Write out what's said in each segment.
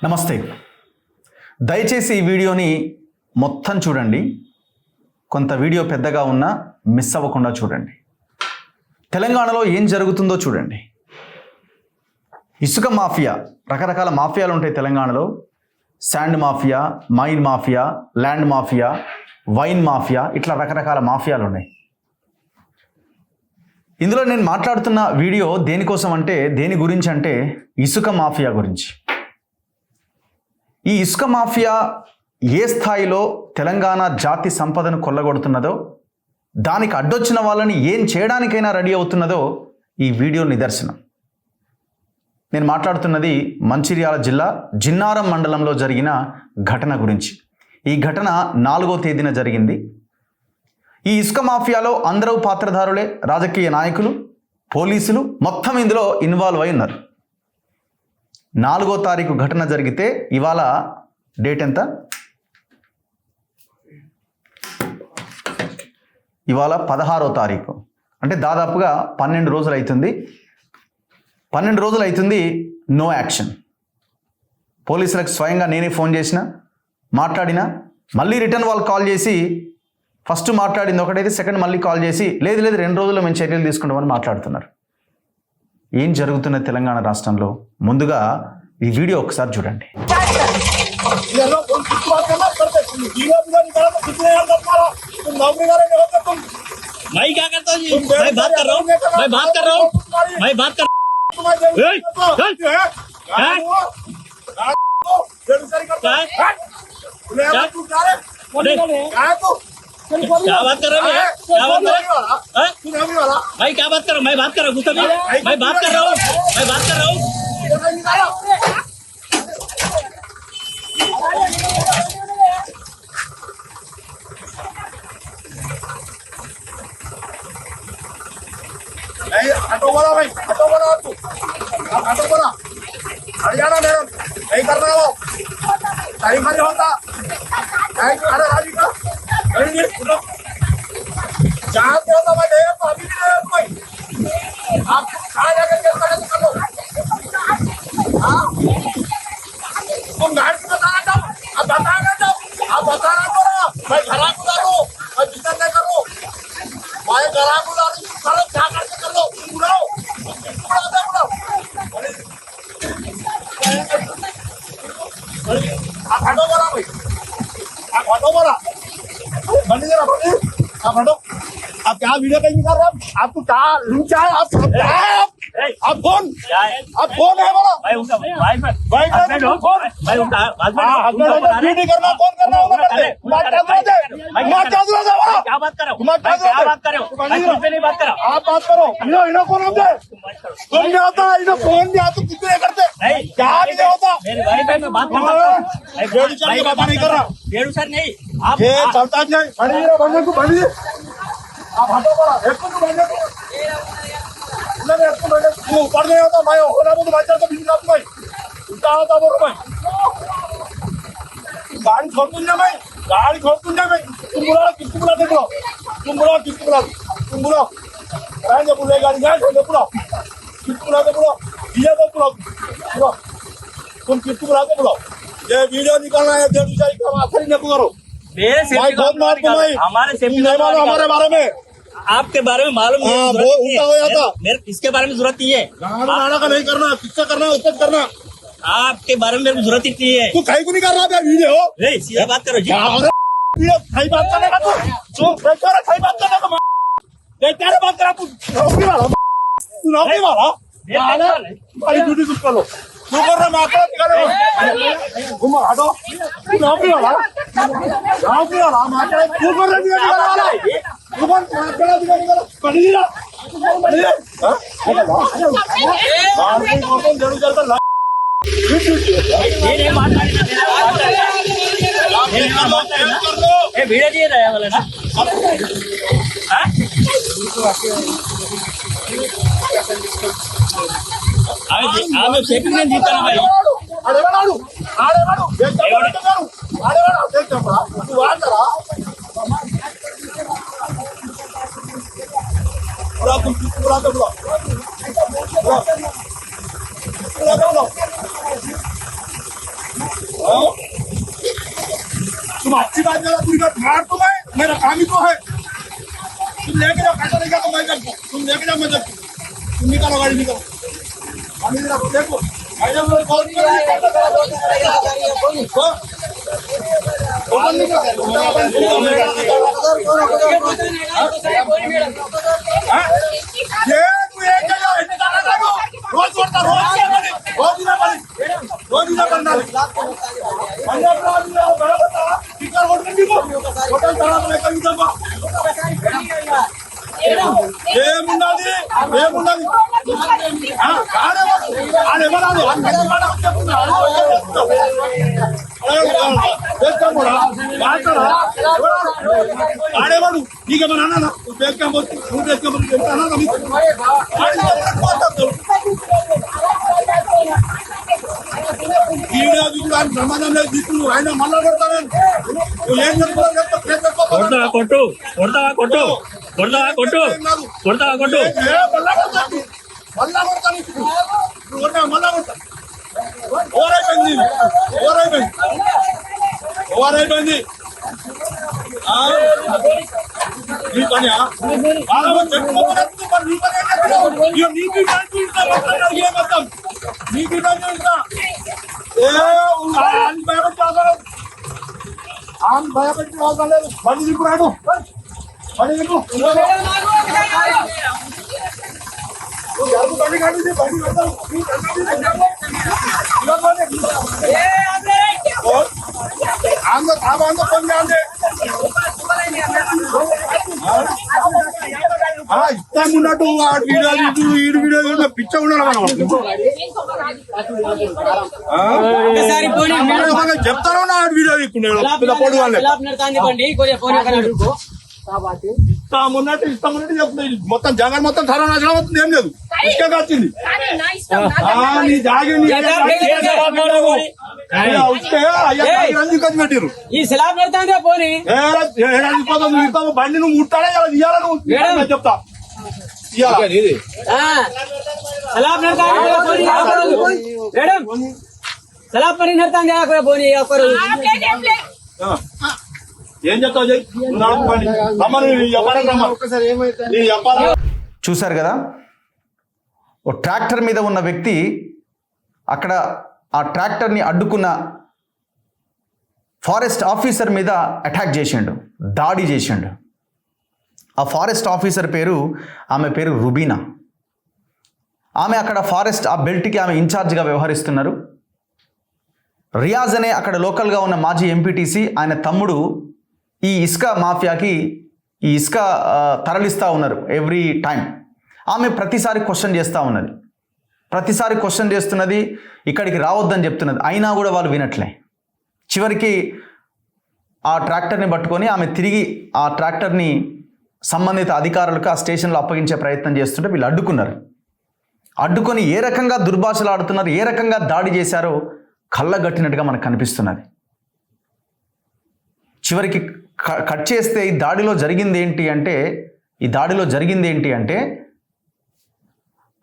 నమస్తే. దయచేసి ఈ వీడియోని మొత్తం చూడండి. కొంత వీడియో పెద్దగా ఉన్నా మిస్ అవ్వకుండా చూడండి. తెలంగాణలో ఏం జరుగుతుందో చూడండి. ఇసుక మాఫియా, రకరకాల మాఫియాలు ఉంటాయి తెలంగాణలో. Sand mafia, mine mafia, land mafia, wine mafia, ఇట్లా రకరకాల మాఫియాలు ఉన్నాయి. ఇందులో నేను మాట్లాడుతున్న వీడియో దేనికోసం అంటే, దేని గురించి అంటే ఇసుక మాఫియా గురించి. ఈ ఇసుక మాఫియా ఏ స్థాయిలో తెలంగాణ జాతి సంపదను కొల్లగొడుతున్నదో, దానికి అడ్డొచ్చిన వాళ్ళని ఏం చేయడానికైనా రెడీ అవుతున్నదో ఈ వీడియో నిదర్శనం. నేను మాట్లాడుతున్నది మంచిర్యాల జిల్లా జిన్నారం మండలంలో జరిగిన ఘటన గురించి. ఈ ఘటన 4వ తేదీన జరిగింది. ఈ ఇసుక మాఫియాలో అందరూ పాత్రధారులే, రాజకీయ నాయకులు, పోలీసులు మొత్తం ఇందులో ఇన్వాల్వ్ అయి ఉన్నారు. 4వ తారీఖు ఘటన జరిగితే ఇవాళ డేట్ ఎంత? ఇవాళ 16వ తారీఖు. అంటే దాదాపుగా 12 రోజులు అవుతుంది. 12 రోజులు అవుతుంది, నో యాక్షన్. పోలీసులకు స్వయంగా నేనే ఫోన్ చేసిన, మాట్లాడినా, మళ్ళీ రిటర్న్ వాళ్ళు కాల్ చేసి ఫస్ట్ మాట్లాడింది ఒకటైతే సెకండ్ మళ్ళీ కాల్ చేసి లేదు 2 రోజుల్లో మేము చర్యలు తీసుకుంటామని మాట్లాడుతున్నారు. ఏం జరుగుతున్న తెలంగాణ రాష్ట్రంలో? ముందుగా ఈ వీడియో ఒకసారి చూడండి. क्या बात कर रहे हो? क्या बात कर रहे हो भाई? क्या बात कर रहे हो? मैं बात कर रहा हूँ गुस्सा में। मैं बात कर रहा हूँ, मैं बात कर रहा हूँ। ऑटो वाला भाई, ऑटो वाला तू, ऑटो वाला हरियाणा मैडम नहीं करना वो टाइम नहीं होता। अरे राजी का जहाँ पे होता मैं नहीं तो अभी भी नहीं कोई आप कहाँ जाकर क्या कर लो। हाँ तुम गाड़ी से बताना चाहो, आप बताना चाहो, आप बताना करो। मैं घरा गुजारूँ, मैं बिजनेस नहीं करूँ, मैं घरा गुजारूँ, करो क्या करके कर लो, बुलाओ बुलाओ। आप हटो बोला भाई, आप हटो बोला बंदी जरा बंदी, आप हटो। आप क्या वीडियो कहीं कर रहे हो? आपको क्या लिंक है? आप कौन? आप कौन है बोला? भाई उनका भाई भाई कौन? भाई उनका ड्यूटी करना कौन करना होगा करते? मार चादर दे, मार चादर दे बोला। क्या बात कर रहे हो? मार क्या चादर बात कर रहे हो? भाई कुछ भी नहीं बात कर रहा। आप बात करो। इन्हों कौन होते? कौन नहीं होता? इन्हों कौन नहीं आता? कुछ नहीं करते। क्या नहीं होता? मेरे भाई मैं बात कर रहा हूँ। डेढ़ सर की बात नहीं कर रहा। डेढ़ सर नहीं, आप ये चलता नहीं। बंदी बंदे को बंदी, आप हटो बोला। एक को बंदे को नहीं, एक को बंदे को ऊपर नहीं होता। मैं होना तो भाई चलता बीच में भाई उल्टा होता बोलो भाई। गाड़ी छोड़ दूंगा मैं, गाड़ी छोड़ दूंगा मैं। तुम बुला किसको बुलाते बुलाओ, तुम बुलाओ किसको बुलाओ, तुम बुलाओ जो बुलाए गाड़ी जाए बुलाओ, किसको बुलाते बुलाओ, दिया तो बुलाओ बुलाओ, तुम किसको बुलाते बुलाओ। ये वीडियो निकालना है, डेढ़ साल का आखिरी न करो। मेरे सेफ्टी बहुत मार तुम्हारी, हमारे सेफ्टी हमारे बारे में, आपके बारे में मालूम वो उल्टा हो जाता। मेरे इसके बारे में जरूरत नहीं है। गाना का नहीं करना, किससे करना उससे करना। आपके बारे में मेरे को जरूरत ही नहीं है। तू कहीं को नहीं कर रहा है वीडियो। नहीं सीधा बात करो जी। वीडियो सही बात करने का तू सही बात करने का क्या बात करा तू? नौकरी वाला, तू नौकरी वाला भाई ड्यूटी कुछ कर लो, तू कर रहा मैं घुमा हटो। तू नौकरी वाला मैं तू कर रहा तू कौन जरूर चलता वीडियो दिए रहे वाला ना सेफ्टी नहीं जीता ना भाई। तुम अच्छी बात करो, मार तुम है, मेरा काम ही तो है। तुम लेके जाओ, पैसा लेके जाओ, मैं देखो, तुम लेके जाओ, मैं देखो, तुम निकालो गाड़ी निकालो, गाड़ी निकालो, देखो भाई लोग बहुत ये तू एक जगह रोज छोड़ता रोज ना बनना टिकर वोट कर दीजिए होटल चला मैं कभी दबा ये मुंडा दी हां आने वाला दो आने वालू ठीक है बनाना ना देख के बोल तू देख के बोल ना कभी ఈడ చూడాలి సమాధానం లేదు తీసుకుని ఆయన మళ్ళా కొడతాను ఏం కొడతావా కొట్టు కొడతావా కొట్టు కొడతావా కొట్టు కొడతావా కొట్టు మళ్ళా కొడతాను మళ్ళా కొడతా ఓవరైపోయింది నీ పని నీకు మొత్తం నీకు భయపెట్టి అవసరం లేదు బండి దిప్పు రాడు బండి దిప్పు బండి కట్టింది బండి ఆంధ్ర తాబా ఆంధ్ర పని ఆంధ్ర ఇష్టం ఉన్నట్టు వీడియో వీడియో పిచ్చ ఉన్నాడు మనం చెప్తాను నా వీడియో తీసుకున్నాడు ఇష్టం ఉన్నట్టు చెప్తుంది మొత్తం జగన్ మొత్తం సర్వనాశనం అవుతుంది ఏం లేదు ఇసుక వచ్చింది నీ జాగి పెట్టిరు ఈ స్లాబ్ పెడతాందే పోనీ బండి నువ్వు ముట్టాడే ఇయ్యాల నువ్వు చెప్తా స్లాబ్ మేడం స్లాబ్ పని నడతాందే పోనీ ఒక్కరోజు ఏం చెప్తావు చూశారు కదా, ఓ ట్రాక్టర్ మీద ఉన్న వ్యక్తి అక్కడ ఆ ట్రాక్టర్ని అడ్డుకున్న ఫారెస్ట్ ఆఫీసర్ మీద అటాక్ చేసిండు, దాడి చేసిండు. ఆ ఫారెస్ట్ ఆఫీసర్ ఆమె పేరు రుబీనా. ఆమె అక్కడ ఫారెస్ట్ ఆ బెల్ట్కి ఆమె ఇన్ఛార్జ్గా వ్యవహరిస్తున్నారు. రియాజ్ అనే అక్కడ లోకల్గా ఉన్న మాజీ ఎంపీటీసీ, ఆయన తమ్ముడు ఈ ఇసుక మాఫియాకి ఈ ఇసుక తరలిస్తూ ఉన్నారు ఎవ్రీ టైం. ఆమె ప్రతిసారి క్వశ్చన్ చేస్తున్నది, ఇక్కడికి రావద్దని చెప్తున్నది. అయినా కూడా వాళ్ళు వినట్లే. చివరికి ఆ ట్రాక్టర్ని పట్టుకొని ఆమె తిరిగి ఆ ట్రాక్టర్ని సంబంధిత అధికారులకు ఆ స్టేషన్లో అప్పగించే ప్రయత్నం చేస్తుంటే వీళ్ళు అడ్డుకొని ఏ రకంగా దుర్భాషలు ఆడుతున్నారు, ఏ రకంగా దాడి చేశారో కళ్ళగట్టినట్టుగా మనకు కనిపిస్తున్నది. చివరికి కట్ చేస్తే ఈ దాడిలో జరిగింది ఏంటి అంటే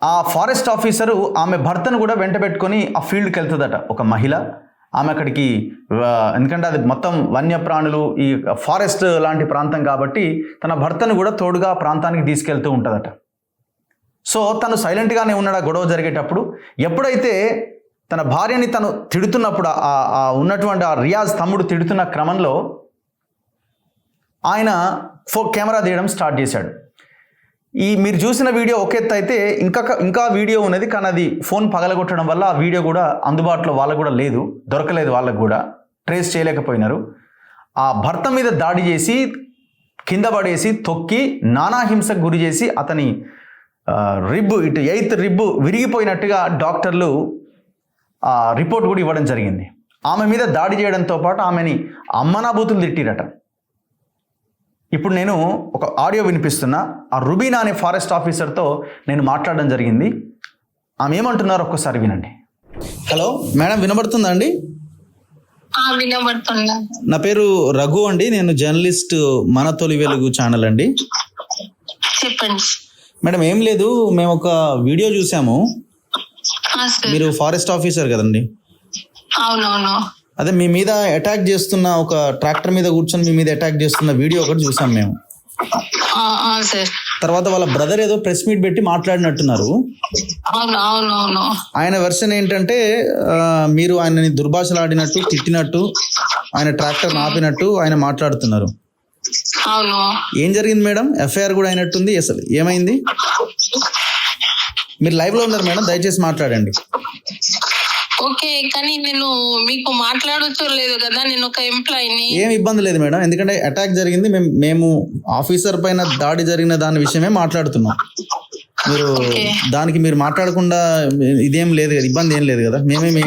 ఆ ఫారెస్ట్ ఆఫీసరు ఆమె భర్తను కూడా వెంట పెట్టుకొని ఆ ఫీల్డ్కి వెళ్తుందట. ఒక మహిళ ఆమె అక్కడికి, ఎందుకంటే అది మొత్తం వన్యప్రాణులు ఈ ఫారెస్ట్ లాంటి ప్రాంతం కాబట్టి తన భర్తను కూడా తోడుగా ప్రాంతానికి తీసుకెళ్తూ ఉంటుందట. సో తను సైలెంట్గానే ఉన్నాడు గొడవ జరిగేటప్పుడు. ఎప్పుడైతే తన భార్యని తను తిడుతున్నప్పుడు, ఉన్నటువంటి ఆ రియాజ్ తమ్ముడు తిడుతున్న క్రమంలో ఆయన కెమెరా తీయడం స్టార్ట్ చేశాడు. మీరు చూసిన వీడియో ఒక ఎత్తు అయితే ఇంకా వీడియో ఉన్నది, కానీ అది ఫోన్ పగలగొట్టడం వల్ల ఆ వీడియో కూడా అందుబాటులో వాళ్ళకు కూడా లేదు, దొరకలేదు, వాళ్ళకు కూడా ట్రేస్ చేయలేకపోయినారు. ఆ భర్త మీద దాడి చేసి కింద పడేసి తొక్కి నానా హింసకు గురి చేసి అతని రిబ్బు, ఇటు 8th రిబ్బు విరిగిపోయినట్టుగా డాక్టర్లు రిపోర్ట్ కూడా ఇవ్వడం జరిగింది. ఆమె మీద దాడి చేయడంతో పాటు ఆమెని అమ్మనాబూతులు తిట్టిరట. ఇప్పుడు నేను ఒక ఆడియో వినిపిస్తున్నా. ఆ రుబీనా అనే ఫారెస్ట్ ఆఫీసర్తో నేను మాట్లాడడం జరిగింది. ఆమె ఏమంటున్నారో ఒక్కసారి వినండి. హలో మేడం, వినబడుతుందా అండి? వినబడుతుందా? నా పేరు రఘు అండి, నేను జర్నలిస్ట్ మన తొలి వెలుగు ఛానల్ అండి. చెప్పండి మేడం. ఏం లేదు, మేము ఒక వీడియో చూసాము. మీరు ఫారెస్ట్ ఆఫీసర్ కదండి? అవునవును. అదే మీ మీద అటాక్ చేస్తున్న ఒక ట్రాక్టర్ మీద కూర్చొని మీ మీద అటాక్ చేస్తున్న వీడియో ఒకటి చూసాం మేము. సార్. తర్వాత వాళ్ళ బ్రదర్ ఏదో ప్రెస్ మీట్ పెట్టి మాట్లాడినట్టున్నారు. అవును. ఆయన వెర్షన్ ఏంటంటే మీరు ఆయనని దుర్భాషలాడినట్టు, తిట్టినట్టు, ఆయన ట్రాక్టర్ ఆపినట్టు ఆయన మాట్లాడుతున్నారు. అవును. ఏం జరిగింది మేడం? ఎఫ్ఐఆర్ కూడా అయినట్టుంది. అసలు ఏమైంది? మీరు లైవ్ లో ఉన్నారు మేడం, దయచేసి మాట్లాడండి. ఓకే, కానీ నేను మీకు మాట్లాడొచ్చు లేదు కదా, నేను ఒక ఎంప్లాయీని. ఏం ఇబ్బంది లేదు మేడం, ఎందుకంటే అటాక్ జరిగింది, మేము ఆఫీసర్ పైన దాడి జరిగిన దాని విషయమే మాట్లాడుతున్నాం. మీరు దానికి మీరు మాట్లాడకుండా ఇదేం లేదు కదా, ఇబ్బంది ఏం లేదు కదా. మేమేమి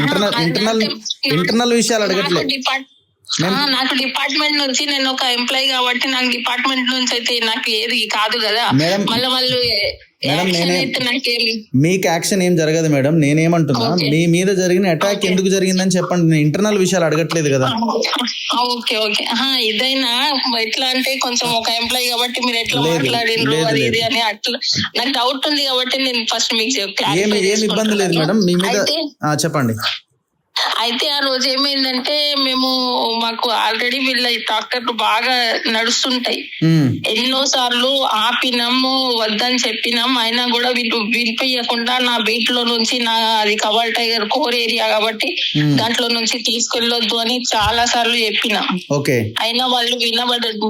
ఇంటర్నల్ విషయాలు అడగట్లేదు. నాకు డిపార్ట్మెంట్ నుంచి, నేను ఒక ఎంప్లాయీ కాబట్టి నాకు డిపార్ట్మెంట్ నుంచి అయితే నాకు ఏది కాదు కదా. మళ్ళీ వాళ్ళు మీకు యాక్షన్ ఏం జరగదు మేడం. నేనేమంటున్నా, మీ మీద జరిగిన అటాక్ ఎందుకు జరిగిందని చెప్పండి. నేను ఇంటర్నల్ విషయాలు అడగట్లేదు కదా. ఓకే. ఇదైనా ఎట్లా అంటే కొంచెం ఒక ఎంప్లాయీ కాబట్టి మీరు ఎట్లా మాట్లాడిండ్రు అది ఇది అని అట్లా నాకు డౌట్ ఉంది కాబట్టి నేను ఫస్ట్ మీకు ఏం ఇబ్బంది లేదు మేడం, మీ మీద చెప్పండి. అయితే ఆ రోజు ఏమైందంటే, మాకు ఆల్రెడీ వీళ్ళ ట్రాక్టర్లు బాగా నడుస్తుంటాయి. ఎన్నో సార్లు ఆపినాము, వద్దని చెప్పినాం, అయినా కూడా వీళ్ళు వినిపించకుండా నా బీట్ లో నుంచి, అది కవల్ టైగర్ కోర్ ఏరియా కాబట్టి దాంట్లో నుంచి తీసుకెళ్లొద్దు అని చాలా సార్లు చెప్పినాం. అయినా వాళ్ళు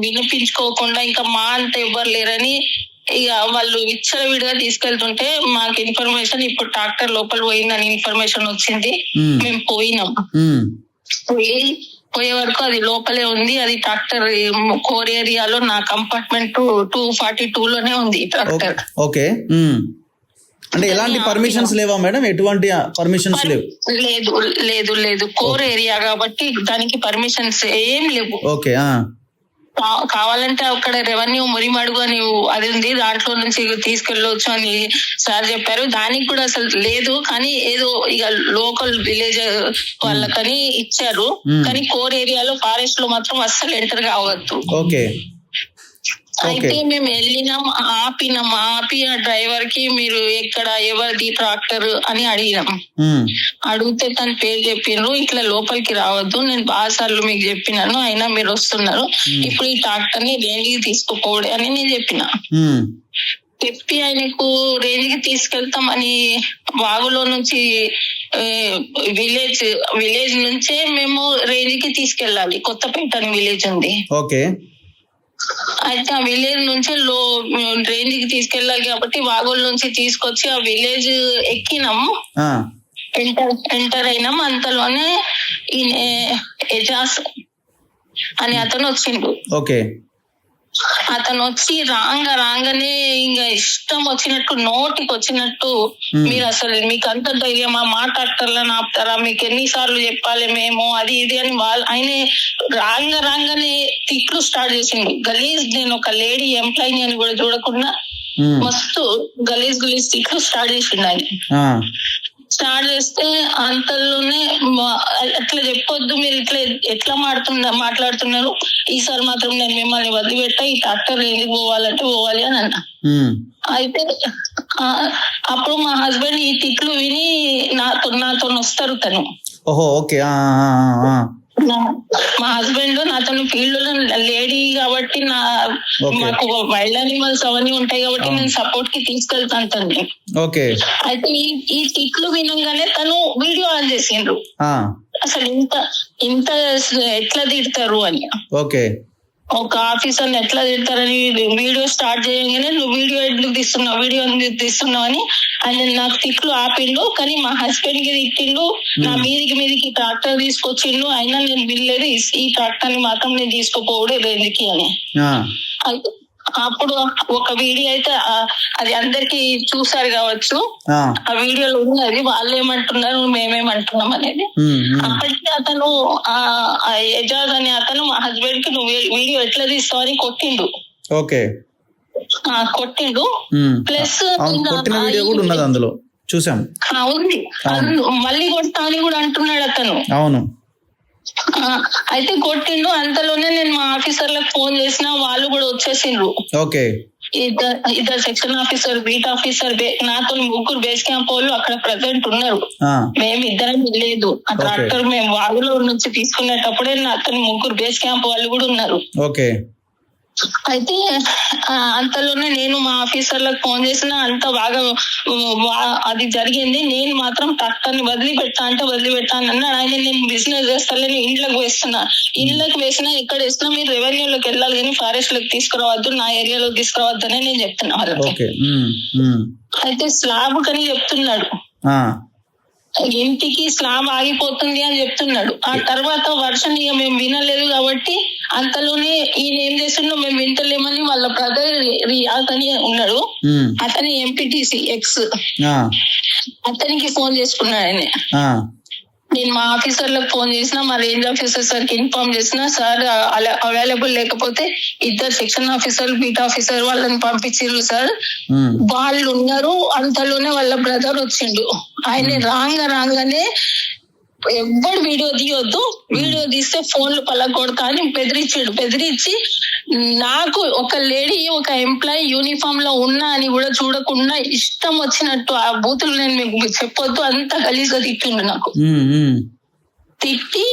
వినిపించుకోకుండా ఇంకా మా అంత ఎవ్వరు లేరని ఇక వాళ్ళు విచ్చలవిడిగా తీసుకెళ్తుంటే మాకు ఇన్ఫర్మేషన్, ఇప్పుడు ట్రాక్టర్ లోపల పోయిందని ఇన్ఫర్మేషన్ వచ్చింది. మేము పోయినాం. పోయే వరకు అది లోపలే ఉంది. అది ట్రాక్టర్ కోర్ ఏరియాలో నా కంపార్ట్మెంట్ 242 లోనే ఉంది ట్రాక్టర్. ఓకే, అంటే ఎలాంటి పర్మిషన్స్ లేవా మేడం? ఎటువంటి పర్మిషన్స్ లేవు? లేదు. కోర్ ఏరియా కాబట్టి దానికి పర్మిషన్స్ ఏం లేవు. ఓకే, కావాలంటే అక్కడ రెవెన్యూ మురిమడుగు అని అది ఉంది, దాంట్లో నుంచి తీసుకెళ్ళొచ్చు అని సార్ చెప్పారు. దానికి కూడా అసలు లేదు, కానీ ఏదో ఇక లోకల్ విలేజ్ వాళ్ళకని ఇచ్చారు. కానీ కోర్ ఏరియాలో ఫారెస్ట్ లో మాత్రం అస్సలు ఎంటర్ కావద్దు. అయితే మేము వెళ్ళినాం, ఆపి ఆ డ్రైవర్ కి మీరు ఎక్కడ, ఎవరిది ట్రాక్టర్ అని అడిగినాం. అడిగితే తన పేరు చెప్పిండ్రు. ఇట్లా లోపలికి రావద్దు, నేను బాగా సార్లు మీకు చెప్పినాను, అయినా మీరు వస్తున్నారు, ఇప్పుడు ఈ ట్రాక్టర్ ని రేంజ్కి తీసుకుపోవడం అని నేను చెప్పిన. చెప్పి ఆయనకు రేంజ్ కి తీసుకెళ్తామని వాగులో నుంచి విలేజ్ నుంచే మేము రేంజ్ కి తీసుకెళ్ళాలి. కొత్తపేట అని విలేజ్ ఉంది. అయితే ఆ విలేజ్ నుంచి రేంజ్ కి తీసుకెళ్ళాలి కాబట్టి వాగోల్ నుంచి తీసుకొచ్చి ఆ విలేజ్ ఎక్కినాము, ఎంటర్ అయినాం. అంతలోనే ఈయన ఎజాజ్ అని అతను వచ్చిండు. అతను వచ్చి రాగానే ఇంకా ఇష్టం వచ్చినట్టు, నోటికి వచ్చినట్టు, మీరు అసలు మీకు అంత ధైర్యమా, మా ట్రాక్టర్లను ఆపుతారా, మీకు ఎన్నిసార్లు చెప్పాలి మేము, అది ఇది అని వాళ్ళు రాగానే తిట్లు స్టార్ట్ చేసిండు. గలీజ్, నేను ఒక లేడీ ఎంప్లాయీ అని కూడా చూడకుండా మస్తు గలీజ్ తిట్లు స్టార్ట్ చేసిండు ఆయన. స్టార్ట్ చేస్తే అంతలోనే అట్లా చెప్పొద్దు, మీరు ఎట్లా మాట్లాడుతున్నారు, ఈసారి మాత్రం నేను మిమ్మల్ని వదిలిపెట్టా, ఈ ట్రాక్టర్ ఎందుకు పోవాలంటే పోవాలి అని అన్నా. అయితే అప్పుడు మా హస్బెండ్ ఈ తిట్లు విని నాతో వస్తారు తను. మా హస్బెండ్ నాతో ఫీల్డ్ లో లేడీ కాబట్టి మాకు వైల్డ్ అనిమల్స్ అవన్నీ ఉంటాయి కాబట్టి నేను సపోర్ట్ కి తీసుకెళ్తాను తను. అయితే ఈ తిట్లు వినగానే తను వీడియో ఆన్ చేసిండ్రు. అసలు ఇంత ఎట్లా తిడతారు అని, ఒక ఆఫీసర్ని ఎట్లా తిడతారని వీడియో స్టార్ట్ చేయగానే, నువ్వు వీడియో ఎందుకు తీస్తున్నావు అని ఆయన నాకు తిట్లు ఆపిండు. కానీ మా హస్బెండ్ కి తిట్టిండు, నా మీదికి ట్రాక్టర్ తీసుకొచ్చిండు, అయినా నేను వినలేదు, ఈ ట్రాక్టర్ ని మాత్రం నేను తీసుకుపోవడే రేంజ్కి అని. అప్పుడు ఒక వీడియో అయితే అది అందరికి చూసారు కావచ్చు, ఆ వీడియోలో ఉన్నది, వాళ్ళు ఏమంటున్నారు మేమేమంటున్నాం అనేది. అప్పటికి అతను ఎజాజ్ అని అతను మా హస్బెండ్ కి నువ్వు వీడియో ఎట్లా తీస్తావని కొట్టిండు. ప్లస్ అందులో చూసాం ఉంది, మళ్ళీ కొడతా అని కూడా అంటున్నాడు అతను. అయితే కొట్టిండు. అంతలోనే నేను మా ఆఫీసర్లకు ఫోన్ చేసిన, వాళ్ళు కూడా వచ్చేసిండ్రు. ఇద్దరు సెక్షన్ ఆఫీసర్, బీట్ ఆఫీసర్, నాతో 3 బేస్ క్యాంప్ వాళ్ళు అక్కడ ప్రజెంట్ ఉన్నారు. మేము ఇద్దరం లేదు. ఆ ట్రాక్టర్ మేము వాగులో నుంచి తీసుకునేటప్పుడే నాతో 3 బేస్ క్యాంప్ వాళ్ళు కూడా ఉన్నారు. ఓకే. అయితే అంతలోనే నేను మా ఆఫీసర్లకు ఫోన్ చేసిన, అంత బాగా అది జరిగింది. నేను మాత్రం ట్రాక్టర్ ని వదిలిపెట్టాను అన్నాడు ఆయన. నేను బిజినెస్ చేస్తాను, ఇంట్లోకి వేస్తున్నా. ఇంట్లోకి వేసినా ఎక్కడ వేసినా మీరు రెవెన్యూలోకి వెళ్ళాలి కానీ ఫారెస్ట్ లోకి తీసుకురావద్దు, నా ఏరియాలోకి తీసుకురావద్దు అని నేను చెప్తున్నా వాళ్ళకి. అయితే స్లాబ్ కని చెప్తున్నాడు, ఇంటికి స్లాబ్ ఆగిపోతుంది అని చెప్తున్నాడు. ఆ తర్వాత వర్షం ఇక మేము వినలేదు కాబట్టి అంతలోనే ఈయన ఏం చేస్తుండో మేము వింటలేమని వాళ్ళ బ్రదర్ రియాజ్ అని ఉన్నాడు, అతని ఎంపీటీసీ ఎక్స్, అతనికి ఫోన్ చేసుకున్నాడు ఆయన. నేను మా ఆఫీసర్లకు ఫోన్ చేసిన, మా రేంజ్ ఆఫీసర్ సార్ కి ఇన్ఫార్మ్ చేసిన, సార్ అవైలబుల్ లేకపోతే ఇద్దరు సెక్షన్ ఆఫీసర్, బీట్ ఆఫీసర్ వాళ్ళని పంపించారు సార్, వాళ్ళు ఉన్నారు. అంతలోనే వాళ్ళ బ్రదర్ వచ్చిండు. ఆయన రాగానే ఎవ్వడు వీడియో తీయొద్దు, వీడియో తీస్తే ఫోన్లు పలగొడతా అని బెదిరించి నాకు ఒక లేడీ, ఒక ఎంప్లాయీ యూనిఫామ్ లో ఉన్నా అని కూడా చూడకుండా ఇష్టం వచ్చినట్టు ఆ బూతులు నేను మీకు చెప్పొద్దు అంత గలీజ్గా తిట్టిండు నాకు. తిట్టి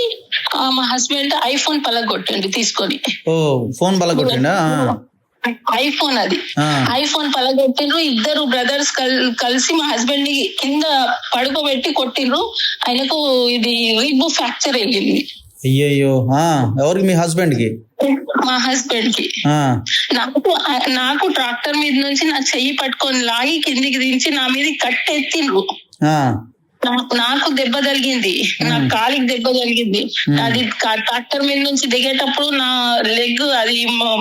మా హస్బెండ్ ఐఫోన్ పలగొట్టిండు తీసుకొని. ఫోన్ పలగొట్టిండా? ఐఫోన్, అది ఐఫోన్ పలగొట్టిండ్రు. ఇద్దరు బ్రదర్స్ కలిసి మా హస్బెండ్ ని కింద పడుకోబెట్టి కొట్టిండ్రు. ఆయనకు ఇది రిబ్ ఫ్రాక్చర్ అయ్యింది. అయ్యయ్యో. ఎవరికి? మీ హస్బెండ్ కి? మా హస్బెండ్ కి. నాకు ట్రాక్టర్ మీద నుంచి నా చెయ్యి పట్టుకొని లాగి కిందికి దించి నా మీద కట్టెత్తిండ్రు. నాకు దెబ్బ తగిలింది, నా కాలికి దెబ్బ తగిలింది. అది ట్రాక్టర్ మీద నుంచి దిగేటప్పుడు నా లెగ్ అది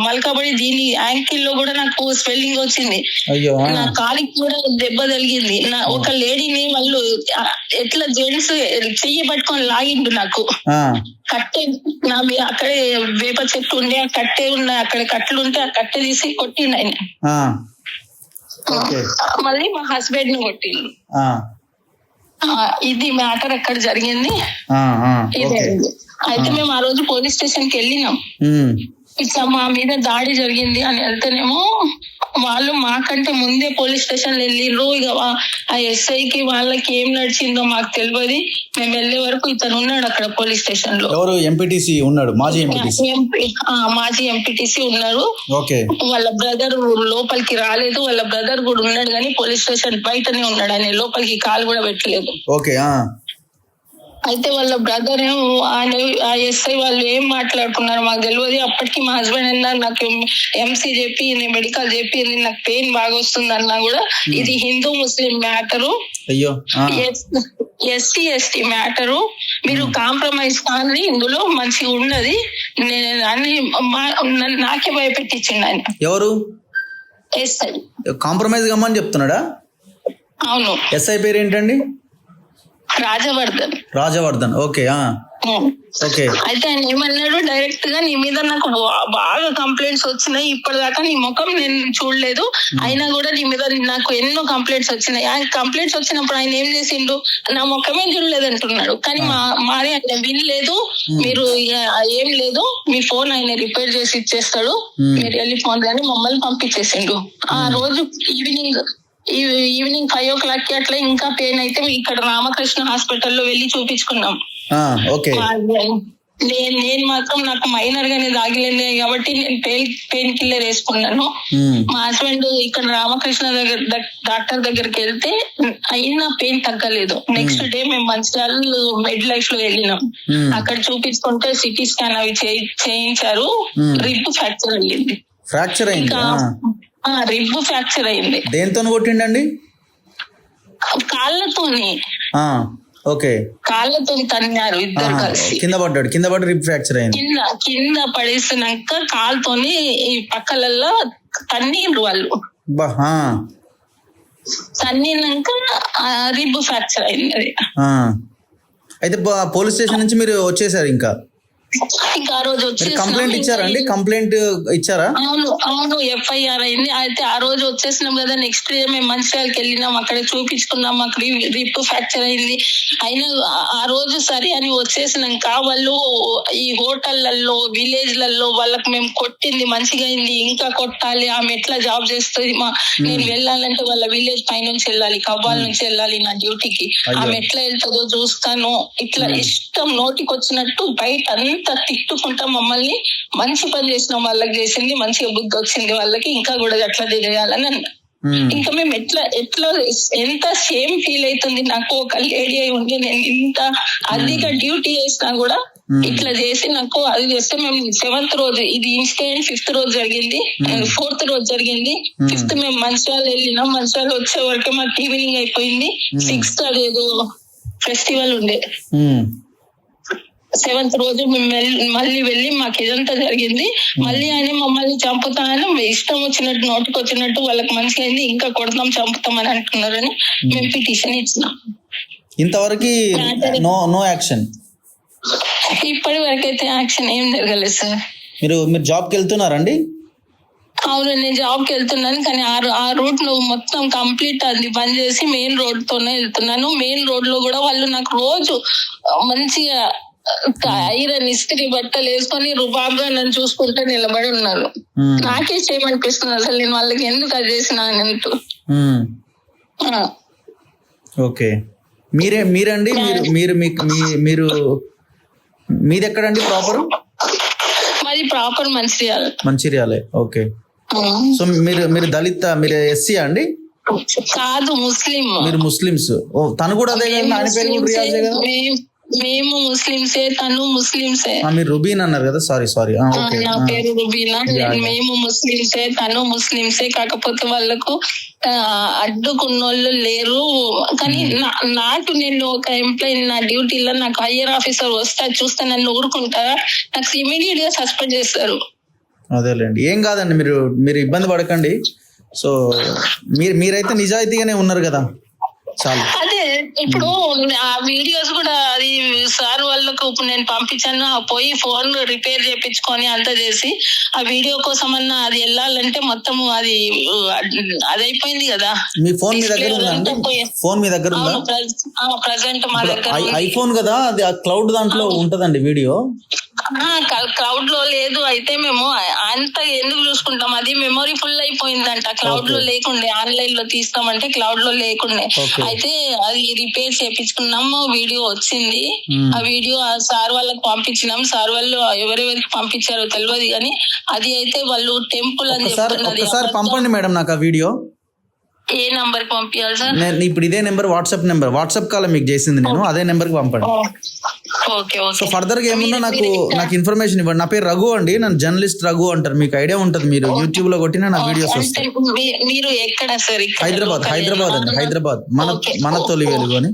మలకబడి దీని యాంకిల్ లో కూడా నాకు స్వెల్లింగ్ వచ్చింది. నా కాలికి కూడా దెబ్బ తగిలింది. ఒక లేడీని వాళ్ళు ఎట్లా జెంట్స్ చెయ్యి పట్టుకొని లాగిండు నాకు. కట్టె నా మీద అక్కడే వేప చెట్టు ఉండే, ఆ కట్టె ఉన్నాయి, అక్కడ కట్టెలు ఉంటే ఆ కట్టె తీసి కొట్టిండు ఆయన. మళ్ళీ మా హస్బెండ్ ని కొట్టిండు. ఇది మ్యాటర్ ఎక్కడ జరిగింది. అయితే మేము ఆ రోజు పోలీస్ స్టేషన్ కి వెళ్ళినాం. ఇట్లా మా మీద దాడి జరిగింది అని వెళ్తేనేమో వాళ్ళు మాకంటే ముందే పోలీస్ స్టేషన్ వెళ్ళిర్రు. ఇక ఆ ఎస్ఐకి వాళ్ళకి ఏం నడిచిందో మాకు తెలియదు. మేము వెళ్లే వరకు ఇతను ఉన్నాడు అక్కడ పోలీస్ స్టేషన్ లో. ఎవరు? ఎంపీటీసీ ఉన్నాడు, మాజీ ఎంపీటీసీ ఉన్నారు. వాళ్ళ బ్రదర్ లోపలికి రాలేదు, వాళ్ళ బ్రదర్ కూడా ఉన్నాడు కానీ పోలీస్ స్టేషన్ బయటనే ఉన్నాడు, ఆయన లోపలికి కాలు కూడా పెట్టలేదు. అయితే వాళ్ళ బ్రదర్ ఆ ఎస్ఐ వాళ్ళు ఏం మాట్లాడుకున్నారు మాకు తెలియదు. అప్పటికి మా హస్బెండ్ అన్నారు నాకు ఎంసీ చెప్పి మెడికల్ చెప్పి నాకు పెయిన్ బాగా వస్తుంది అన్నా కూడా ఇది హిందూ ముస్లిం మ్యాటరు, ఎస్సీ ఎస్టీ మ్యాటరు, మీరు కాంప్రమైజ్ కానీ ఇందులో మంచిగా ఉన్నది అని నాకే భయపెట్టించిండు ఆయన. ఎవరు? ఎస్ఐ. కాంప్రమైజ్ కమ్మని చెప్తున్నాడా? అవును. ఎస్ఐ పేరు ఏంటండి? రాజవర్ధన్. ఓకే. అయితే ఆయన ఏమన్నాడు, డైరెక్ట్ గా నీ మీద నాకు బాగా కంప్లైంట్స్ వచ్చినాయి, ఇప్పటిదాకా నీ ముఖం నేను చూడలేదు, అయినా కూడా నీ మీద నాకు ఎన్నో కంప్లైంట్స్ వచ్చినాయి. ఆయన కంప్లైంట్స్ వచ్చినప్పుడు ఆయన ఏం చేసిండు, నా ముఖమే చూడలేదు అంటున్నాడు. కానీ మారి ఆయన వినలేదు, మీరు ఏం లేదు మీ ఫోన్ ఆయన రిపేర్ చేసి ఇచ్చేస్తాడు, మీరు వెళ్ళి ఫోన్ కానీ మమ్మల్ని పంపించేసిండు. ఆ రోజు ఈవినింగ్ 5 o'clock కి అట్లా ఇంకా పెయిన్ అయితే ఇక్కడ రామకృష్ణ హాస్పిటల్లో వెళ్ళి చూపించుకున్నాం. నేను మాత్రం నాకు మైనర్ గానే తాగిలేదు కాబట్టి నేను పెయిన్ కిల్లర్ వేసుకున్నాను. మా హస్బెండ్ ఇక్కడ రామకృష్ణ డాక్టర్ దగ్గరికి వెళ్తే అయినా పెయిన్ తగ్గలేదు. నెక్స్ట్ డే మేము మంచిర్యాల మెడ్ లైఫ్ లో వెళ్ళినాం. అక్కడ చూపించుకుంటే సిటీ స్కాన్ అవి చేయించారు. రిబ్ ఫ్రాక్చర్ అయ్యింది. రిబ్ ఫ్రాక్చర్ అయింది. దేంతో కొట్టిండండి? కాళ్ళతోని. కాళ్ళతో తన్నారు ఇద్దరు కలిసి. కింద పడి రిబ్ ఫ్రాక్చర్ అయింది. కింద పడేసినాక కాళ్ళతోని ఈ పక్కలలో తన్నీరు వాళ్ళు. తన్నినాక రిబ్ ఫ్రాక్చర్ అయింది. అయితే పోలీస్ స్టేషన్ నుంచి మీరు వచ్చేసారు ఇంకా? ఇంకా ఆ రోజు కంప్లైంట్ ఇచ్చారండి? కంప్లైంట్ ఇచ్చారా? అవును ఎఫ్ఐఆర్ అయింది. అయితే ఆ రోజు వచ్చేసినాం కదా, నెక్స్ట్ డే మేము మంచిర్యాలకి వెళ్ళినాం, అక్కడ చూపించుకున్నాం, మాకు రిప్ ఫ్రాక్చర్ అయింది. అయినా ఆ రోజు సరే అని వచ్చేసినాక వాళ్ళు ఈ హోటళ్లలో విలేజ్లలో వాళ్ళకి మేము కొట్టింది మంచిగా అయింది, ఇంకా కొట్టాలి, ఆమె ఎట్లా జాబ్ చేస్తుంది, నేను వెళ్ళాలంటే వాళ్ళ విలేజ్ పై నుంచి వెళ్ళాలి, కవ్వాల నుంచి వెళ్ళాలి నా డ్యూటీకి, ఆమె ఎట్లా వెళ్తుందో చూస్తాను, ఇట్లా ఇష్టం నోటికి వచ్చినట్టు బయట అంతా తిట్టుకుంటా మమ్మల్ని మంచి పని చేసిన వాళ్ళకి చేసింది, మంచిగా బుద్ధి వచ్చింది వాళ్ళకి, ఇంకా కూడా అట్లా చేయాలని అన్నారు. ఇంకా మేము ఎట్లా ఎంత సేమ్ ఫీల్ అవుతుంది నాకు. ఒక లేడీ అయి ఉండి నేను ఇంత అధిక డ్యూటీ చేసినా కూడా ఇట్లా చేసి నాకు అది చేస్తే మేము 7th రోజు, ఇది ఇన్సిడెంట్ 5th రోజు జరిగింది, 4th రోజు జరిగింది, 5th మేము మంచిర్యాల వెళ్ళినాం, మంచిర్యాల వచ్చే వరకే మాకు ఈవినింగ్ అయిపోయింది. 6th అదేదో ఫెస్టివల్ ఉండే, 7th రోజు మేము మళ్ళీ వెళ్ళి మాకు ఇదంతా జరిగింది. మళ్ళీ ఆయన మమ్మల్ని చంపుతానని ఇష్టం వచ్చినట్టు నోటికి వచ్చినట్టు వాళ్ళకి మంచిగా అయింది, ఇంకా కొడతాం చంపుతాం అని అంటున్నారని మేము పిటిషన్ ఇచ్చినాం. ఇంతవరకు నో యాక్షన్? ఇప్పటి వరకు అయితే యాక్షన్ ఏం జరగలేదు సార్. మీరు జాబ్కి వెళ్తున్నారండి? అవును, నేను జాబ్కి వెళ్తున్నాను, కానీ ఆ రూట్ నువ్వు మొత్తం కంప్లీట్ అది బంద్ చేసి మెయిన్ రోడ్ తోనే వెళ్తున్నాను. మెయిన్ రోడ్ లో కూడా వాళ్ళు నాకు రోజు మంచిగా ఐరన్ ఇస్త్రీ బట్టలు వేసుకొని రుబాబ్గా నన్ను చూసుకుంటే నిలబడి ఉన్నారు. నాకే చేయమనిపిస్తుంది అసలు నేను వాళ్ళకి ఎందుకు అది చేసిన అంటూ. ఓకే, మీరండి మీరు మీది ఎక్కడండి ప్రాపర్? మాది ప్రాపర్ మంచిర్యాలే. ఓకే, సో మీరు దళిత, మీరు ఎస్సీ అండి? కాదు, ముస్లిం. మీరు ముస్లిమ్స్? తను కూడా అదే కదా, ఆయన పేరు కూడా రియాజే కదా? మేము ముస్లింసే, తను ముస్లింసే. మీరు రుబీన్ అన్నారు కదా, సారీ. నా పేరు రుబీనా. మేము ముస్లింసే, తను ముస్లింసే, కాకపోతే వాళ్ళకు అడ్డుకున్నోళ్ళు లేరు. కానీ నేను ఒక ఎంప్లాయీ, నా డ్యూటీలో నాకు హయ్యర్ ఆఫీసర్ వస్తా చూస్తే నన్ను ఊరుకుంటారా? నాకు ఇమీడియట్ గా సస్పెండ్ చేస్తారు. అదేలేండి, ఏం కాదండి, మీరు ఇబ్బంది పడకండి. సో మీరైతే నిజాయితీగానే ఉన్నారు కదా, చాలు. అదే ఇప్పుడు ఆ వీడియోస్ కూడా అది సార్ వాళ్ళకు ఇప్పుడు నేను పంపించాను, పోయి ఫోన్ రిపేర్ చేయించుకొని అంతా చేసి ఆ వీడియో కోసం అన్నా అది వెళ్ళాలంటే మొత్తం అది అయిపోయింది కదా. మీ ఫోన్ మీ దగ్గర ఉందా? ఫోన్ మీ దగ్గర ఉందా? ప్రెసెంట్ మా దగ్గర ఐఫోన్ కదా, అది ఆ క్లౌడ్ దాంట్లో ఉంటదండి వీడియో. క్లౌడ్ లో లేదు. అయితే మేము అంత ఎందుకు చూసుకుంటాం, అది మెమొరీ ఫుల్ అయిపోయిందంట. క్లౌడ్ లో లేకుండే, ఆన్లైన్ లో తీస్తామంటే క్లౌడ్ లో లేకుండే. అయితే అది రిపేర్ చేయించుకున్నాము, వీడియో వచ్చింది. ఆ వీడియో సార్ వాళ్ళకి పంపించినాం. సార్ వాళ్ళు ఎవరెవరికి పంపించారో తెలియదు, కానీ అది అయితే వాళ్ళు టెంపుల్ అని చెప్తున్నారు. పంపండి మేడం నాకు ఆ వీడియో. ఏ నంబర్ కి పంపించాలి సార్? నేను ఇప్పుడు ఇదే నెంబర్, వాట్సాప్ కాల్ మీకు చేసింది నేను, అదే నెంబర్ కి పంపండి. సో ఫర్దర్ గా ఏమున్నా నాకు ఇన్ఫర్మేషన్ ఇవ్వండి. నా పేరు రఘు అండి, నన్ను జర్నలిస్ట్ రఘు అంటారు, మీకు ఐడియా ఉంటది, మీరు యూట్యూబ్ లో కొట్టినా నా వీడియోస్ వస్తాయి. మీరు ఎక్కడ సార్? హైదరాబాద్ అండి, హైదరాబాద్ మన తొలి వెలుగు అని.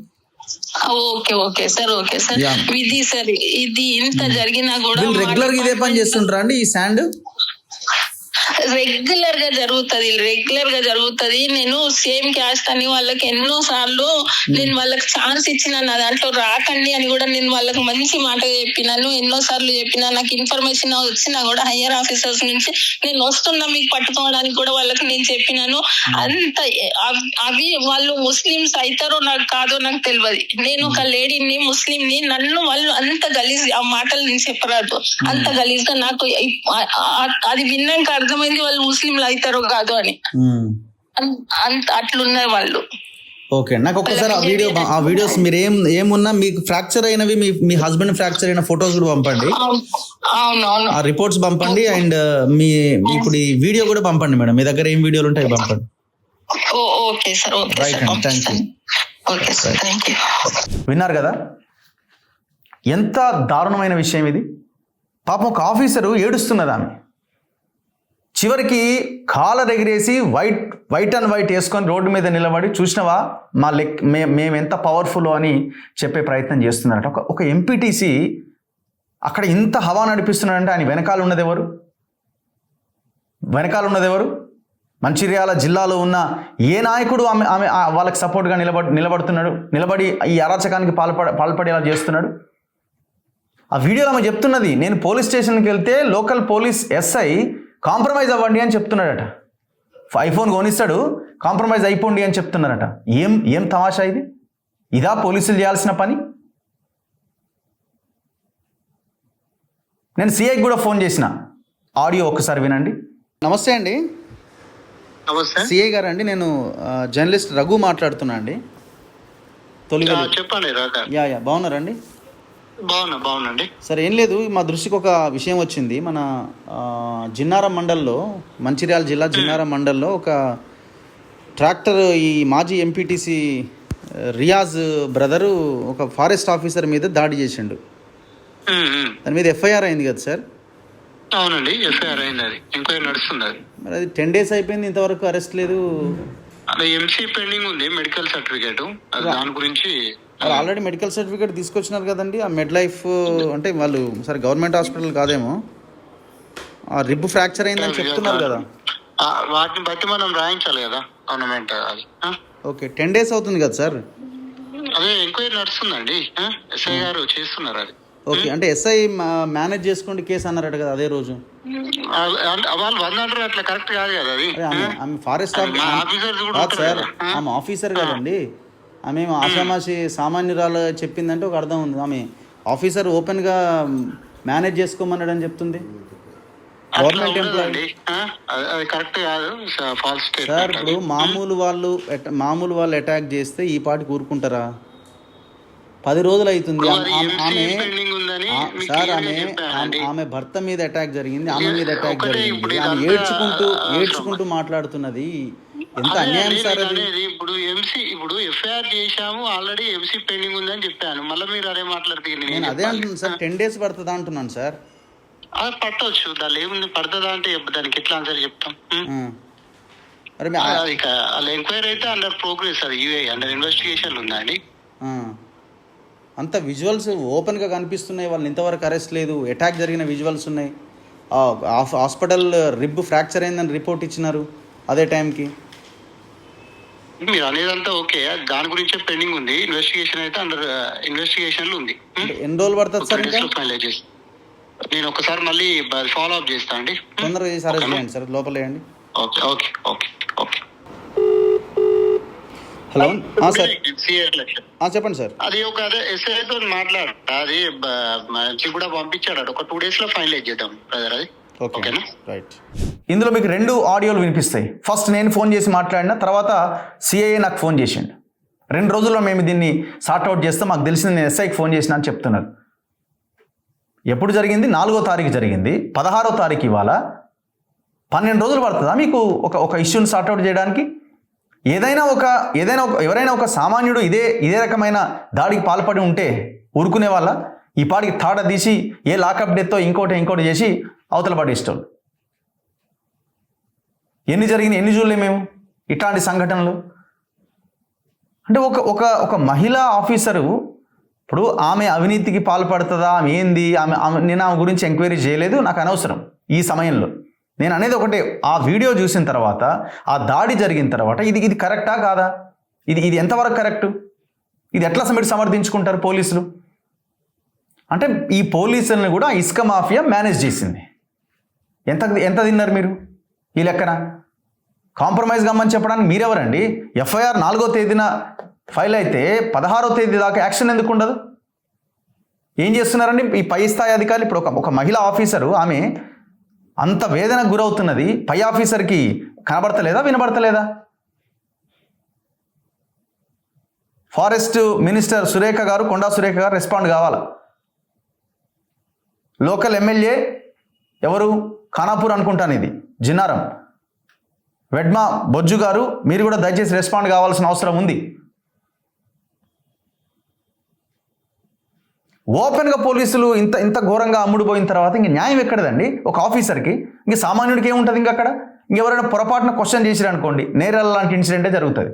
Okay sir. ఇది సార్, ఇది ఇంత జరిగినా కూడా రెగ్యులర్ గా ఇదే పని చేస్తుంటారా అండి ఈ శాండ్? రెగ్యులర్ గా జరుగుతుంది. నేను సేమ్ క్యాస్ట్ అని వాళ్ళకి ఎన్నో సార్లు నేను వాళ్ళకి ఛాన్స్ ఇచ్చిన, నా దాంట్లో రాకండి అని కూడా నేను వాళ్ళకి మంచి మాట చెప్పినాను, ఎన్నో సార్లు చెప్పినా. నాకు ఇన్ఫర్మేషన్ వచ్చినా కూడా హయ్యర్ ఆఫీసర్స్ నుంచి నేను వస్తున్నా మీకు పట్టుకోవడానికి కూడా వాళ్ళకి నేను చెప్పినాను. అంత అవి వాళ్ళు ముస్లిమ్స్ అవుతారో నాకు కాదో నాకు తెలియదు. నేను ఒక లేడీని, ముస్లింని, నన్ను వాళ్ళు అంత గలీజ్ ఆ మాటలు నేను చెప్పరాదు, అంత గలీజ్ గా నాకు అది విన్నాక అర్థమైంది వాళ్ళు ముస్లింలు అవుతారో కాదు అని. అట్లున్నారు వాళ్ళు. ఓకే, నాకు ఒక్కసారి ఆ వీడియోస్ మీరు ఏమున్నా మీకు ఫ్రాక్చర్ అయినవి, మీ హస్బెండ్ ఫ్రాక్చర్ అయిన ఫొటోస్ కూడా పంపండి, ఆ రిపోర్ట్స్ పంపండి. అండ్ మీ ఇప్పుడు ఈ వీడియో కూడా పంపండి మేడం, మీ దగ్గర ఏం వీడియోలు ఉంటాయి పంపండి. Okay sir. రైట్ అండి, thank you. Okay sir, thank you. విన్నారు కదా, ఎంత దారుణమైన విషయం ఇది. పాపం ఒక ఆఫీసరు ఏడుస్తున్నది ఆమె. చివరికి కాలర్ ఎగిరేసి వైట్ అండ్ వైట్ వేసుకొని రోడ్డు మీద నిలబడి, చూసినవా మేము ఎంత పవర్ఫుల్ అని చెప్పే ప్రయత్నం చేస్తున్నారట. ఒక ఎంపీటీసీ అక్కడ ఇంత హవా నడిపిస్తున్నాడంటే ఆయన వెనకాల ఉన్నది ఎవరు? మంచిర్యాల జిల్లాలో ఉన్న ఏ నాయకుడు ఆమె వాళ్ళకి సపోర్ట్గా నిలబడి ఈ అరాచకానికి పాల్పడేలా చేస్తున్నాడు? ఆ వీడియోలో ఆమె చెప్తున్నది, నేను పోలీస్ స్టేషన్కి వెళ్తే లోకల్ పోలీస్ ఎస్ఐ కాంప్రమైజ్ అవ్వండి అని చెప్తున్నాడట. ఐఫోన్ కొనిస్తాడు, కాంప్రమైజ్ అయిపోండి అని చెప్తున్నారట. ఏం తమాషా ఇది? ఇదా పోలీసులు చేయాల్సిన పని? నేను సిఐకి కూడా ఫోన్ చేసిన, ఆడియో ఒక్కసారి వినండి. నమస్తే అండి. నమస్తే. సిఐ గారు అండి, నేను జర్నలిస్ట్ రఘు మాట్లాడుతున్నా అండి. చెప్పండి రాక. యా బాగున్నారండి? బాగున్నాండి. సరే, ఏం లేదు, మా దృష్టికి ఒక విషయం వచ్చింది. మన జిన్నారం మండల్లో, మంచిర్యాల జిల్లా జిన్నారం మండల్లో ఒక ట్రాక్టర్, ఈ మాజీ ఎంపీటీసీ రియాజ్ బ్రదరు ఒక ఫారెస్ట్ ఆఫీసర్ మీద దాడి చేసిండు. దాని మీద ఎఫ్ఐఆర్ అయింది కదా సార్? అవునండి, ఎఫ్ఐఆర్ అయింది. అది ఎంక్వైరీ నడుస్తుంది. అది మరి అది 10 days అయిపోయింది, ఇంతవరకు అరెస్ట్ లేదు. అదే ఎంసీ పెండింగ్ ఉంది, మెడికల్ సర్టిఫికేట్. దాని గురించి ఆల్రెడీ మెడికల్ సర్టిఫికేట్ తీసుకొచ్చినారు కదండి. ఆ మెడ్ లైఫ్ అంటే వాళ్ళు సరే గవర్నమెంట్ హాస్పిటల్ కాదేమో, ఆ రిబ్ ఫ్రాక్చర్ అయిందని చెప్తున్నారు కదా. వాటిని బట్టి మనం రాయించాలి కదా గవర్నమెంట్. అది ఓకే, 10 days అవుతుంది కదా సార్? అదే ఎంక్వైరీ నడుస్తుందండి, ఎస్ఐ గారు చేస్తున్నారు. అది ఓకే, అంటే ఎస్ఐ మేనేజ్ చేసుకోండి కేసు అన్నారట కదా అదే రోజు. వాళ్ళు 100 అట్లా కరెక్ట్ కాదు కదా. అది ఆమె ఫారెస్ట్ ఆఫీసర్స్ కూడా సార్, ఆమె ఆఫీసర్ కదండి. ఆమె ఆషామాషి సామాన్యురాలు చెప్పిందంటే ఒక అర్థం ఉంది. ఆమె ఆఫీసర్ ఓపెన్గా మేనేజ్ చేసుకోమన్నాడు అని చెప్తుంది. గవర్నమెంట్ ఎంప్లాయీ కరెక్ట్ కాదు, ఫాల్స్ సార్. ఇప్పుడు మామూలు వాళ్ళు అటాక్ చేస్తే ఈ పాటికి ఊరుకుంటారా? 10 రోజులు అవుతుంది. సార్, ఆమె భర్త మీద అటాక్ జరిగింది, ఆమె మీద అటాక్ జరిగింది. ఆమె ఏడ్చుకుంటూ మాట్లాడుతున్నది. ఎంత అన్యాయం సార్ అది. ఇప్పుడు ఎఫ్ఐఆర్ చేశాము, ఆల్రెడీ ఎంసీ పెండింగ్ ఉందని చెప్పాను. మళ్ళీ మీరు అదే మాట్లాడుతుంది. నేను అదే అంటున్నాను సార్, 10 days పడుతుందా అంటున్నాను సార్. అది పట్టవచ్చు, దాని ఏముంది, పడుతుందా అంటే దానికి ఎట్లా ఆన్సర్ చెప్తాం. ఇక వాళ్ళ ఎంక్వైరీ అయితే అండర్ ప్రోగ్రెస్, అది యూఐ అండర్ ఇన్వెస్టిగేషన్ ఉందా అండి. అంత విజువల్స్ ఓపెన్గా కనిపిస్తున్నాయి. వాళ్ళు ఇంతవరకు అరెస్ట్ లేదు. అటాక్ జరిగిన విజువల్స్ ఉన్నాయి. హాస్పిటల్ రిబ్ ఫ్రాక్చర్ అయిందని రిపోర్ట్ ఇచ్చినారు అదే టైంకి. మీరు అనేదంతా ఓకే, దాని గురించే పెండింగ్ ఉంది. ఇన్వెస్టిగేషన్ అయితే అండర్ ఇన్వెస్టిగేషన్లో ఉంది. ఎన్ని రోజులు పడుతుంది సార్? నేను ఒకసారి మళ్ళీ ఫాలో అప్ చేస్తాను అండి. తొందరగా చేసి అరెస్ట్ చేయండి సార్, లోపల వేయండి. Okay okay okay okay. Hello sir, చెప్పండి సార్. అది ఒక అదే ఎస్ఐతో మాట్లాడ, అది కూడా పంపించాడు. ఒక 2 days లో ఫైనలైజ్ చేద్దాం బ్రదర్. అది ఓకేనా? రైట్. ఇందులో మీకు 2 ఆడియోలు వినిపిస్తాయి. ఫస్ట్ నేను ఫోన్ చేసి మాట్లాడిన తర్వాత సిఐఏ నాకు ఫోన్ చేసిండు. 2 రోజుల్లో మేము దీన్ని సార్ట్అవుట్ చేస్తాం, మాకు తెలిసింది, నేను ఎస్ఐకి ఫోన్ చేసిన అని చెప్తున్నారు. ఎప్పుడు జరిగింది? 4వ తారీఖు జరిగింది. 16వ తారీఖు ఇవాళ. 12 రోజులు పడుతుందా మీకు ఒక ఇష్యూని సార్ట్అవుట్ చేయడానికి? ఎవరైనా ఒక సామాన్యుడు ఇదే రకమైన దాడికి పాల్పడి ఉంటే ఊరుకునే వాళ్ళ? ఈ పాడికి తాట తీసి ఏ లాకప్ డెత్తో ఇంకోటి చేసి అవతల పడేస్తాడు. ఎన్ని చూడలే మేము ఇట్లాంటి సంఘటనలు. అంటే ఒక మహిళా ఆఫీసరు, ఇప్పుడు ఆమె అవినీతికి పాల్పడుతుందా, ఆమె ఏంది, నేను ఆమె గురించి ఎంక్వైరీ చేయలేదు, నాకు అనవసరం ఈ సమయంలో. నేను అనేది ఒకటే, ఆ వీడియో చూసిన తర్వాత, ఆ దాడి జరిగిన తర్వాత ఇది కరెక్టా కాదా? ఇది ఎంతవరకు కరెక్టు? ఇది ఎట్లా మీరు సమర్థించుకుంటారు పోలీసులు? అంటే ఈ పోలీసులను కూడా ఇసుక మాఫియా మేనేజ్ చేసింది. ఎంత తిన్నారు మీరు ఈ లెక్కన? కాంప్రమైజ్ కమ్మని చెప్పడానికి మీరెవరండి? ఎఫ్ఐఆర్ 4వ తేదీన ఫైల్ అయితే 16వ తేదీ దాకా యాక్షన్ ఎందుకు ఉండదు? ఏం చేస్తున్నారండి ఈ పై స్థాయి అధికారులు? ఇప్పుడు ఒక మహిళా ఆఫీసరు, ఆమె అంత వేదనకు గురవుతున్నది, పై ఆఫీసర్కి కనబడతలేదా, వినబడతలేదా? ఫారెస్ట్ మినిస్టర్ సురేఖ గారు, కొండా సురేఖ గారు రెస్పాండ్ కావాలా? లోకల్ ఎమ్మెల్యే ఎవరు? ఖానాపూర్ అనుకుంటాను, ఇది జిన్నారం, వెడ్మా బొజ్జు గారు, మీరు కూడా దయచేసి రెస్పాండ్ కావాల్సిన అవసరం ఉంది. ఓపెన్గా పోలీసులు ఇంత ఘోరంగా అమ్ముడుపోయిన తర్వాత ఇంక న్యాయం ఎక్కడదండి ఒక ఆఫీసర్కి? ఇంక సామాన్యుడికి ఏముంటుంది? అక్కడ ఇంకెవరైనా పొరపాటున క్వశ్చన్ చేసిరనుకోండి, నేరాల లాంటి ఇన్సిడెంటే జరుగుతుంది.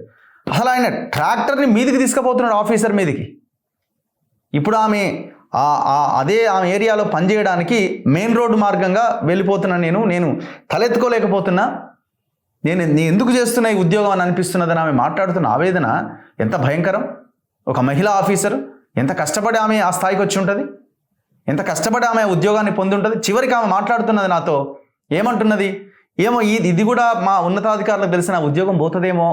అసలు ఆయన ట్రాక్టర్ని మీదికి తీసుకుపోతున్నాడు, ఆఫీసర్ మీదికి. ఇప్పుడు ఆమె ఆమె ఏరియాలో పనిచేయడానికి మెయిన్ రోడ్డు మార్గంగా వెళ్ళిపోతున్నాను, నేను తలెత్తుకోలేకపోతున్నా, నేను ఎందుకు చేస్తున్నా ఈ ఉద్యోగం అని అనిపిస్తున్నదని ఆమె మాట్లాడుతున్న ఆవేదన ఎంత భయంకరం. ఒక మహిళా ఆఫీసర్ ఎంత కష్టపడి ఆమె ఆ స్థాయికి వచ్చి ఉంటుంది. ఎంత కష్టపడి ఆమె ఉద్యోగాన్ని పొంది ఉంటుంది. చివరికి ఆమె మాట్లాడుతున్నది నాతో, ఏమంటున్నది, ఏమో ఇది కూడా మా ఉన్నతాధికారులకు తెలిసిన ఉద్యోగం పోతుందేమో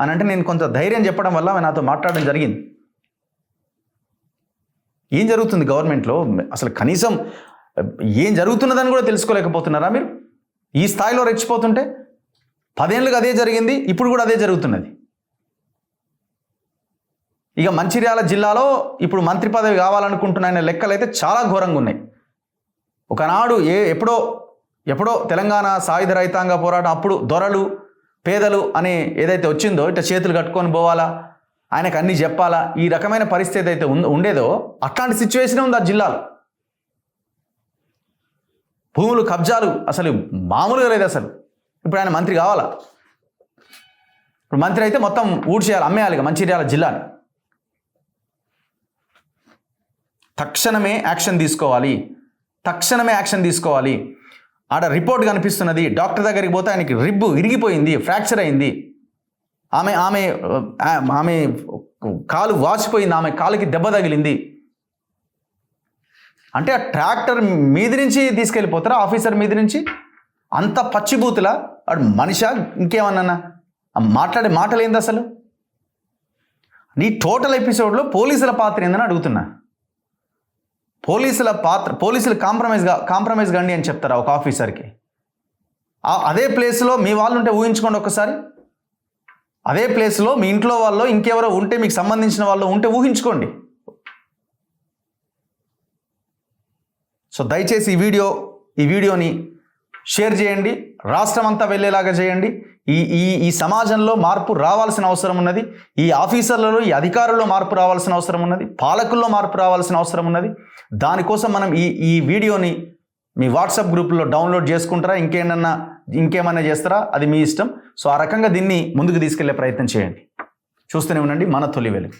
అని అంటే నేను కొంత ధైర్యం చెప్పడం వల్ల ఆమె నాతో మాట్లాడడం జరిగింది. ఏం జరుగుతుంది గవర్నమెంట్లో? అసలు కనీసం ఏం జరుగుతున్నదని కూడా తెలుసుకోలేకపోతున్నారా మీరు? ఈ స్థాయిలో రెచ్చిపోతుంటే 10 ఏళ్ళుగా అదే జరిగింది, ఇప్పుడు కూడా అదే జరుగుతున్నది. ఇక మంచిర్యాల జిల్లాలో ఇప్పుడు మంత్రి పదవి కావాలనుకుంటున్న లెక్కలు అయితే చాలా ఘోరంగా ఉన్నాయి. ఒకనాడు ఎప్పుడో తెలంగాణ సాయుధ రైతాంగ పోరాటం అప్పుడు దొరలు పేదలు అని ఏదైతే వచ్చిందో, ఇట్లా చేతులు కట్టుకొని పోవాలా, ఆయనకు అన్నీ చెప్పాలా, ఈ రకమైన పరిస్థితి అయితే ఉండేదో అట్లాంటి సిచ్యువేషన్ ఉంది ఆ జిల్లాలో. భూములు కబ్జాలు అసలు మామూలుగా లేదు అసలు. ఇప్పుడు ఆయన మంత్రి కావాలా? ఇప్పుడు మంత్రి అయితే మొత్తం ఊడ్చేయాలి, అమ్మేయాలి మంచిర్యాల జిల్లాని. తక్షణమే యాక్షన్ తీసుకోవాలి. ఆడ రిపోర్ట్ కనిపిస్తున్నది. డాక్టర్ దగ్గరికి పోతే ఆయనకి రిబ్బు ఇరిగిపోయింది, ఫ్రాక్చర్ అయింది. ఆమె కాలు వాచిపోయింది, ఆమె కాలుకి దెబ్బ తగిలింది. అంటే ఆ ట్రాక్టర్ మీద నుంచి తీసుకెళ్ళిపోతారా? ఆఫీసర్ మీద నుంచి? అంత పచ్చిబూతులా? వాడు మనిషా ఇంకేమన్నా? మాట్లాడే మాటలు ఏంది అసలు? నీ టోటల్ ఎపిసోడ్లో పోలీసుల పాత్ర ఏందని అడుగుతున్నా. పోలీసులు కాంప్రమైజ్ కండి అని చెప్తారా ఒక ఆఫీసర్కి? అదే ప్లేస్లో మీ వాళ్ళు ఉంటే ఊహించుకోండి ఒకసారి. అదే ప్లేస్లో మీ ఇంట్లో వాళ్ళు ఇంకెవరో ఉంటే, మీకు సంబంధించిన వాళ్ళు ఉంటే ఊహించుకోండి. సో దయచేసి ఈ వీడియోని షేర్ చేయండి, రాష్ట్రం అంతా వెళ్ళేలాగా చేయండి. ఈ సమాజంలో మార్పు రావాల్సిన అవసరం ఉన్నది. ఈ ఆఫీసర్లలో, ఈ అధికారుల్లో మార్పు రావాల్సిన అవసరం ఉన్నది. పాలకుల్లో మార్పు రావాల్సిన అవసరం ఉన్నది. దానికోసం మనం ఈ వీడియోని మీ వాట్సాప్ గ్రూప్లో డౌన్లోడ్ చేసుకుంటారా, ఇంకేమన్నా చేస్తారా, అది మీ ఇష్టం. సో ఆ రకంగా దీన్ని ముందుకు తీసుకెళ్లే ప్రయత్నం చేయండి. చూస్తూనే ఉండండి మన తొలి వెలుగు.